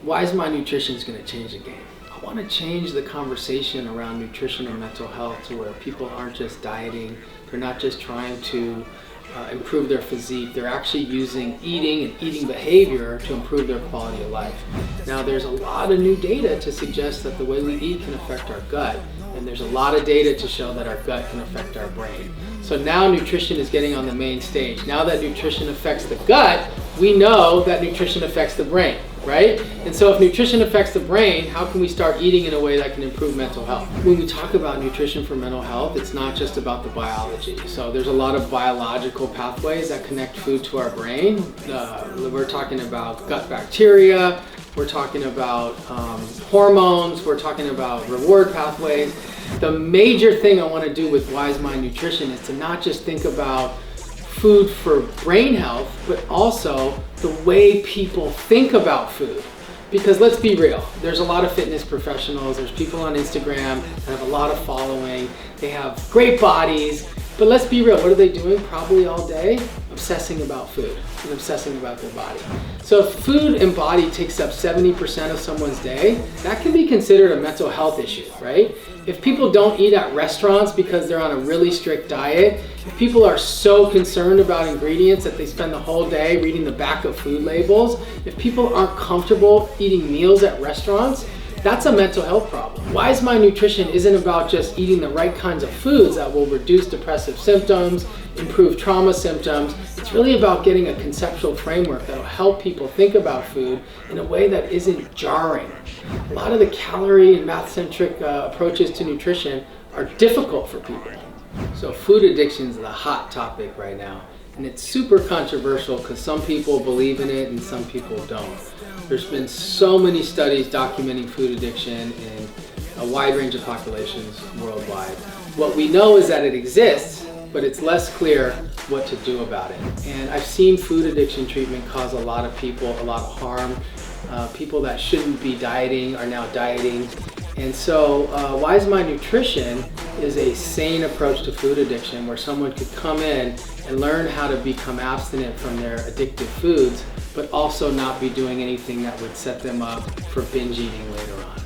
Why is my nutrition going to change the game? I want to change the conversation around nutrition and mental health to where people aren't just dieting, they're not just trying to improve their physique, they're actually using eating and eating behavior to improve their quality of life. Now there's a lot of new data to suggest that the way we eat can affect our gut, and there's a lot of data to show that our gut can affect our brain. So now nutrition is getting on the main stage. Now that nutrition affects the gut, we know that nutrition affects the brain, right? And so if nutrition affects the brain, how can we start eating in a way that can improve mental health? When we talk about nutrition for mental health, it's not just about the biology. So there's a lot of biological pathways that connect food to our brain. We're talking about gut bacteria, we're talking about hormones, we're talking about reward pathways. The major thing I want to do with Wise Mind Nutrition is to not just think about food for brain health, but also the way people think about food. Because let's be real, there's a lot of fitness professionals, there's people on Instagram that have a lot of following, they have great bodies, but let's be real, what are they doing probably all day? Obsessing about food and obsessing about their body. So if food and body takes up 70% of someone's day, that can be considered a mental health issue, right? If people don't eat at restaurants because they're on a really strict diet, if people are so concerned about ingredients that they spend the whole day reading the back of food labels, if people aren't comfortable eating meals at restaurants, that's a mental health problem. Wise Mind Nutrition isn't about just eating the right kinds of foods that will reduce depressive symptoms, improve trauma symptoms. It's really about getting a conceptual framework that will help people think about food in a way that isn't jarring. A lot of the calorie and math-centric approaches to nutrition are difficult for people. So food addiction is the hot topic right now. And it's super controversial because some people believe in it and some people don't. There's been so many studies documenting food addiction in a wide range of populations worldwide. What we know is that it exists, but it's less clear what to do about it. And I've seen food addiction treatment cause a lot of people a lot of harm. People that shouldn't be dieting are now dieting. And so Wise Mind Nutrition is a sane approach to food addiction where someone could come in and learn how to become abstinent from their addictive foods, but also not be doing anything that would set them up for binge eating later on.